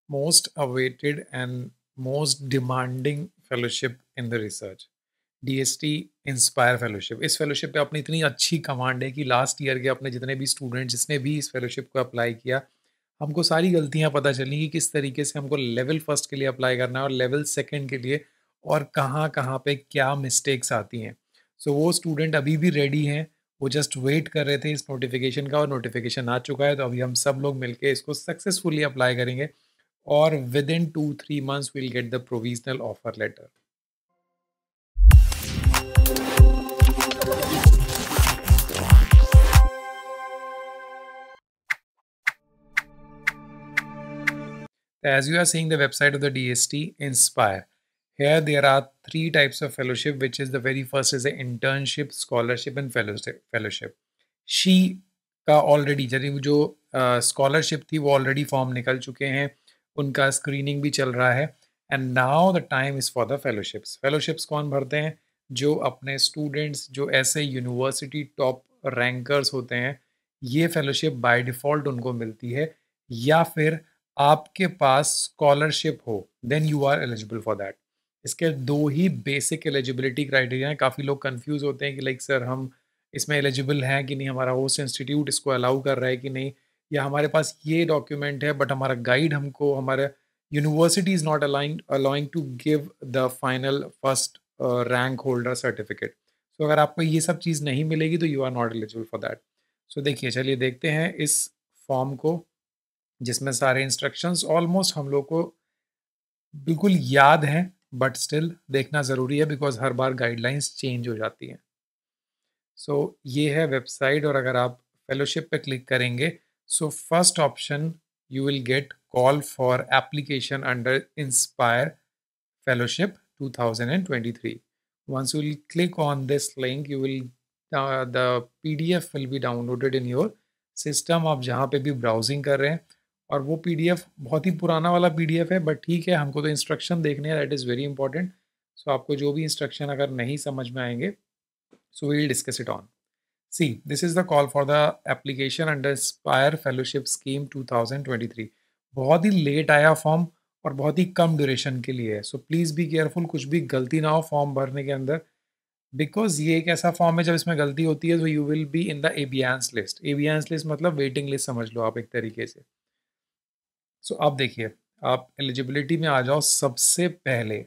most awaited and most demanding fellowship in the research, DST inspire fellowship. इस fellowship पे अपनी इतनी अच्छी कमांड है कि लास्ट ईयर के अपने जितने भी स्टूडेंट जिसने भी इस फेलोशिप को अप्लाई किया, हमको सारी गलतियां पता चली कि किस तरीके से हमको लेवल फर्स्ट के लिए अप्लाई करना है और लेवल सेकंड के लिए, और कहाँ कहाँ पे क्या मिस्टेक्स आती हैं। सो वो स्टूडेंट अभी भी रेडी हैं, वो जस्ट वेट कर रहे थे इस नोटिफिकेशन का, और नोटिफिकेशन आ चुका है। तो अभी हम सब लोग मिलके इसको सक्सेसफुली अप्लाई करेंगे, और with in 2-3 months we'll get the provisional offer letter. As you are seeing the website of the DST Inspire, here there are three types of fellowship, which is the very first is the internship, scholarship and fellowship. She का already जो scholarship थी वो already form निकल चुके हैं, उनका screening भी चल रहा है। And now the time is for the fellowships. Fellowships कौन भरते हैं? जो अपने स्टूडेंट्स जो ऐसे यूनिवर्सिटी टॉप रैंकर्स होते हैं, ये फेलोशिप बाय डिफ़ॉल्ट उनको मिलती है। या फिर आपके पास स्कॉलरशिप हो, then you are eligible for that. इसके दो ही बेसिक एलिजिबिलिटी क्राइटेरिया हैं। काफ़ी लोग कंफ्यूज होते हैं कि लाइक सर हम इसमें एलिजिबल हैं कि नहीं, हमारा होस्ट इंस्टीट्यूट इसको अलाउ कर रहा है कि नहीं, या हमारे पास ये डॉक्यूमेंट है बट हमारा गाइड हमको, हमारा university is not allowing to give the final first rank holder certificate. So अगर आपको ये सब चीज़ नहीं मिलेगी तो you are not eligible for that. So देखिए, चलिए देखते हैं इस फॉर्म को, जिसमें सारे इंस्ट्रक्शंस ऑलमोस्ट हम लोग को बिल्कुल याद हैं, बट स्टिल देखना ज़रूरी है because her bar guidelines change हो जाती हैं। सो ये है वेबसाइट, और अगर आप फेलोशिप पे क्लिक करेंगे, so first option you will get call for application under inspire fellowship 2023. Once you will click on this link, you will the PDF will be downloaded in your system। आप जहाँ पे भी browsing कर रहे हैं, और वो PDF बहुत ही पुराना वाला PDF है, बट ठीक है, हमको तो इंस्ट्रक्शन देखने हैं, that is very important. So आपको जो भी इंस्ट्रक्शन अगर नहीं समझ में आएंगे, so we will discuss it on. See, this is the call for the application under inspire fellowship scheme 2023। बहुत ही लेट आया फॉर्म, और बहुत ही कम ड्यूरेशन के लिए है। सो प्लीज़ बी केयरफुल, कुछ भी गलती ना हो फॉर्म भरने के अंदर, बिकॉज ये एक ऐसा फॉर्म है जब इसमें गलती होती है तो you will be in the abeyance list. Abeyance list मतलब वेटिंग लिस्ट समझ लो आप एक तरीके से। सो अब देखिए, आप एलिजिबिलिटी में आ जाओ सबसे पहले।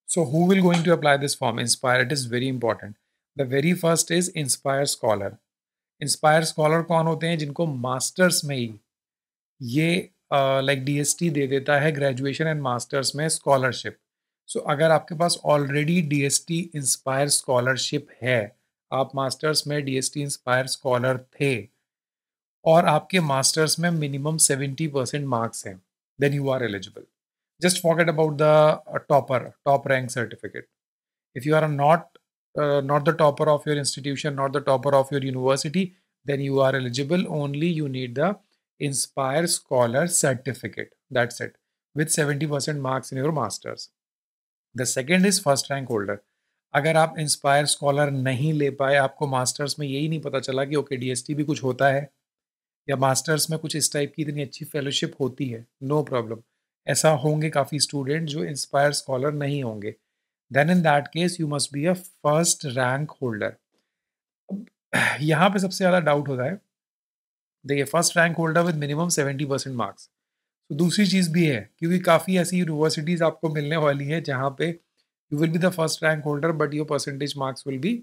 So who will going to apply this form? Inspire. It is very important. The very first is inspire scholar. Inspire scholar कौन होते हैं? जिनको मास्टर्स में ही ये लाइक डीएसटी दे देता है, ग्रेजुएशन एंड मास्टर्स में स्कॉलरशिप। सो अगर आपके पास ऑलरेडी डीएसटी इंस्पायर स्कॉलरशिप है, आप मास्टर्स में डीएसटी इंस्पायर स्कॉलर थे, और आपके मास्टर्स में मिनिमम 70% मार्क्स हैं, then you are eligible. Just forget about the top rank certificate. If you are not the topper of your institution, not the topper of your university, then you are eligible. Only you need the Inspire Scholar certificate. That's it. With 70% marks in your masters. The second is first rank holder. अगर आप inspire scholar नहीं ले पाए, आपको masters में यही नहीं पता चला कि ओके डीएसटी भी कुछ होता है, या मास्टर्स में कुछ इस टाइप की इतनी अच्छी फेलोशिप होती है, नो प्रॉब्लम। ऐसा होंगे काफ़ी स्टूडेंट जो इंस्पायर स्कॉलर नहीं होंगे। Then in that case you must be a first rank holder. अब यहाँ पे सबसे ज़्यादा डाउट होता है, देखिए first rank holder with minimum 70% marks. तो दूसरी चीज़ भी है, क्योंकि काफ़ी ऐसी यूनिवर्सिटीज़ आपको मिलने वाली हैं जहाँ पे you will be the first rank holder but your percentage marks will be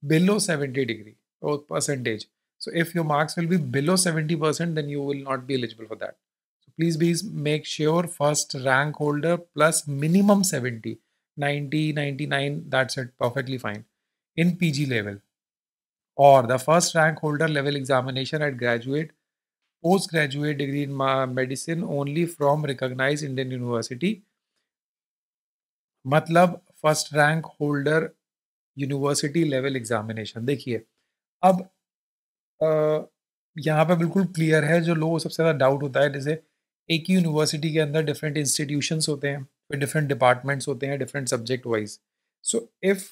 below 70 degree or percentage. So if your marks will be below 70%, then you will not be eligible for that. So please be make sure first rank holder plus minimum 70, 90, 99, that's it, perfectly fine in PG level, or the first rank holder level examination at graduate postgraduate degree in medicine only from recognized Indian university। मतलब first rank holder university level examination. देखिए, अब अ, यहाँ पे बिल्कुल clear है, जो लोगों को सबसे ज़्यादा डाउट होता है, जैसे एक ही यूनिवर्सिटी के अंदर डिफरेंट इंस्टीट्यूशंस होते हैं, फिर डिफरेंट डिपार्टमेंट्स होते हैं, different subject wise. So if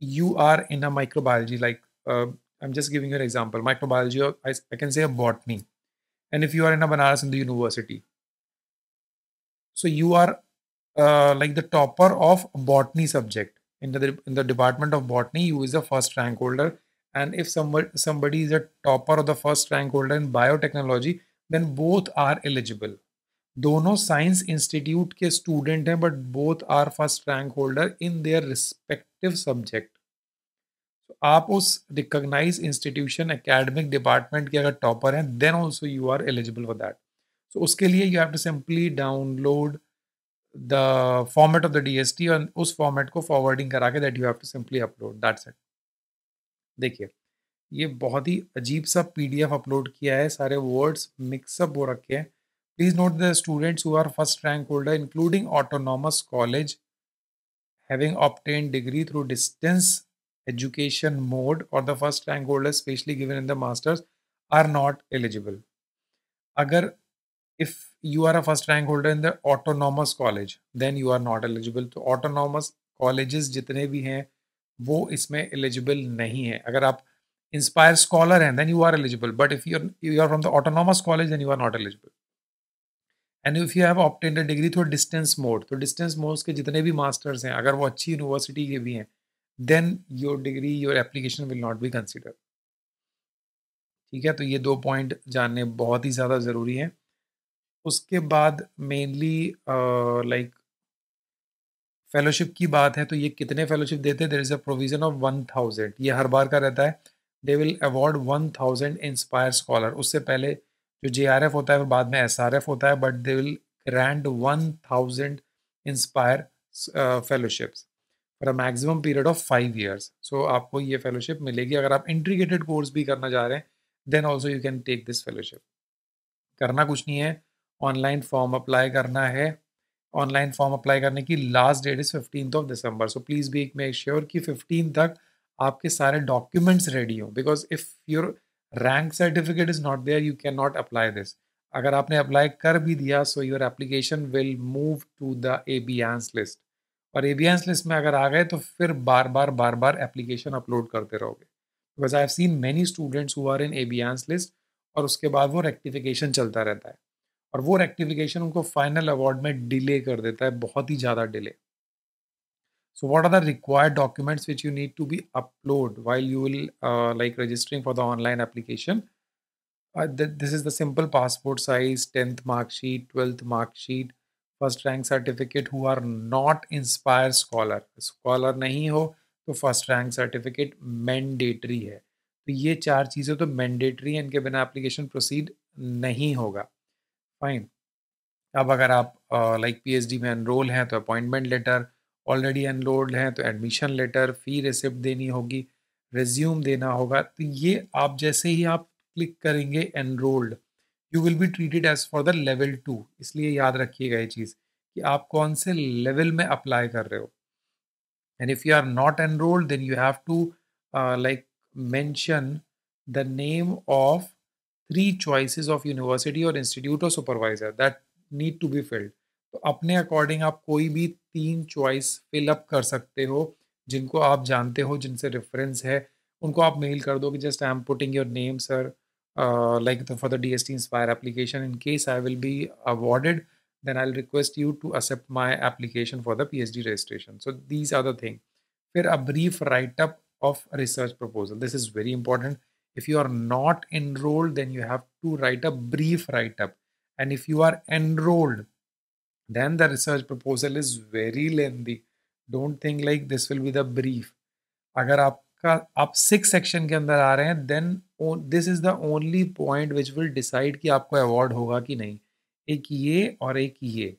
you are in a microbiology, like I'm just giving you an example, microbiology, or I can say a botany, and if you are in a Banaras Hindu University, So you are like the topper of botany subject in the department of botany. You is the first rank holder, and if somebody is a topper or the first rank holder in biotechnology, then both are eligible. दोनों science institute के student हैं but both are first rank holder in their respective subject. आप उस recognise institution academic department के अगर topper हैं then also you are eligible for that. So उसके लिए you have to simply download the format of the DST और उस format को फॉरवर्डिंग करा के that you have to simply upload, that's it. देखिए ये बहुत ही अजीब सा पीडीएफ अपलोड किया है, सारे वर्ड्स मिक्सअप हो रखे हैं. Please note the students who are first rank holder including autonomous college having obtained degree through distance education mode or the first rank holders specially given in the masters are not eligible. Agar if you are a first rank holder in the autonomous college then you are not eligible. तो autonomous colleges जितने भी हैं वो इसमें eligible नहीं है. अगर आप inspire scholar हैं then you are eligible, but if you are from the autonomous college then you are not eligible. And if you have obtained a degree through distance mode, तो डिस्टेंस मोड्स के जितने भी masters हैं अगर वो अच्छी university के भी हैं then your degree your application will not be consider. ठीक है, तो ये 2 पॉइंट जानने बहुत ही ज़्यादा ज़रूरी हैं. उसके बाद मेनली लाइक फेलोशिप की बात है, तो ये कितने फेलोशिप देते हैं. There is a provision of 1000, ये हर बार का रहता है. They will award 1000 inspire scholar. उससे पहले जो जेआरएफ होता है वो बाद में एसआरएफ होता है, but they will grant 1000 inspire fellowships for a maximum period of 5 years. सो आपको ये फेलोशिप मिलेगी. अगर आप इंटीग्रेटेड कोर्स भी करना चाह रहे हैं then also you can take this fellowship. करना कुछ नहीं है, ऑनलाइन फॉर्म अप्लाई करना है. ऑनलाइन फॉर्म अप्लाई करने की last date is 15 December. So please be make sure कि 15 तक आपके सारे डॉक्यूमेंट्स रेडी हों, because if your rank certificate is not there you can not apply this. अगर आपने अप्लाई कर भी दिया so your application will move to the abeyance list, और एबियंस लिस्ट में अगर आ गए तो फिर बार बार एप्लीकेशन अपलोड करते रहोगे. Because I have seen many students who are in abeyance list और उसके बाद वो रेक्टिफिकेशन चलता रहता है और वो रेक्टिफिकेशन उनको फाइनल अवार्ड में डिले कर देता है, बहुत ही ज़्यादा delay. So what are the required documents which you need to be upload while you will like registering for the online application? This is the simple passport size, 10th mark sheet, 12th mark sheet, first rank certificate who are not Inspire scholar. Scholar नहीं हो तो first rank certificate mandatory है. तो ये 4 चीज़ें तो mandatory हैं, इनके बिना application proceed नहीं होगा. Fine. अब अगर आप लाइक पीएचडी में एनरोल हैं तो अपॉइंटमेंट लेटर, ऑलरेडी एनरोल्ड हैं तो एडमिशन लेटर, फ़ी रिसिप्ट देनी होगी, रिज्यूम देना होगा. तो ये आप जैसे ही आप क्लिक करेंगे enrolled you will be treated as for the level 2. इसलिए याद रखिएगा ये चीज़ कि आप कौन से लेवल में अप्लाई कर रहे हो. And if you are not enrolled then you have to like mention the name of 3 choices of university or institute or supervisor that need to be filled. तो अपने अकॉर्डिंग आप कोई भी 3 चॉइस फिल अप कर सकते हो जिनको आप जानते हो, जिनसे रेफरेंस है, उनको आप मेल कर दो कि just I am putting your name sir like for the DST inspire application in case I will be awarded then I'll request you to accept my application for the PhD registration. So these are the things. फिर a brief write-up of research proposal. This is very important. If you are not enrolled, then you have to write a brief write-up. And if you are enrolled, then the research proposal is very lengthy. Don't think like this will be the brief. अगर आप 6 section के अंदर आ रहे हैं then this is the only point which will decide कि आपको award होगा कि नहीं. एक ये और एक ये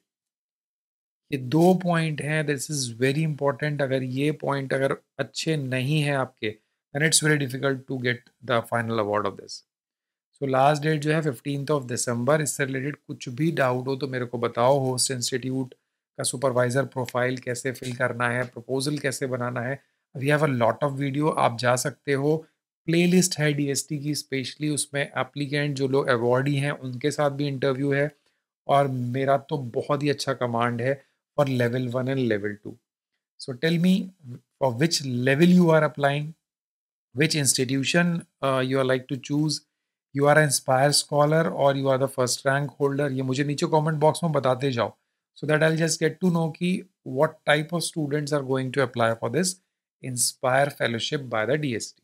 2 पॉइंट हैं. This is very important. अगर ये पॉइंट अगर अच्छे नहीं हैं आपके then it's very difficult to get the final award of this. So last date जो है 15 दिसंबर. इससे रिलेटेड कुछ भी डाउट हो तो मेरे को बताओ. होस्ट इंस्टीट्यूट का सुपरवाइज़र प्रोफाइल कैसे फिल करना है, प्रपोजल कैसे बनाना है, we have a lot of video. आप जा सकते हो, प्लेलिस्ट है डीएसटी की स्पेशली, उसमें एप्लीकेंट जो लोग अवॉर्डी हैं उनके साथ भी इंटरव्यू है और मेरा तो बहुत ही अच्छा कमांड है for level 1 and level 2. So tell me for which level you are applying, which institution you are like to choose, you are an inspire scholar or you are the first rank holder. ये मुझे नीचे comment box में बताते जाओ. so that I'll just get to know ki what type of students are going to apply for this Inspire Fellowship by the DST.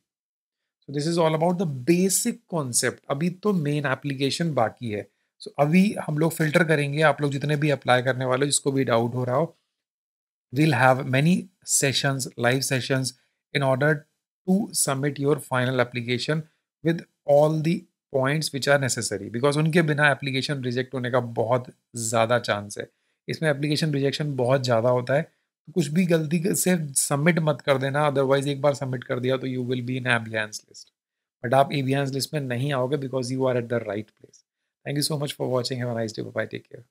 So this is all about the basic concept. अभी तो main application बाकी है. So अभी हम लोग filter करेंगे, आप लोग जितने भी अप्लाई करने वाले हो, जिसको भी डाउट हो रहा हो, we'll have many sessions, live sessions, in order to submit your final application with all the points which are necessary, because उनके बिना एप्लीकेशन रिजेक्ट होने का बहुत ज़्यादा चांस है. इसमें एप्लीकेशन रिजेक्शन बहुत ज़्यादा होता है, तो कुछ भी गलती से सबमिट मत कर देना, अदरवाइज एक बार सबमिट कर दिया तो you will be in abeyance list. But आप एबियंस लिस्ट में नहीं आओगे because you are at the right place. Thank you so much for watching. Have a nice day. Bye. Take care.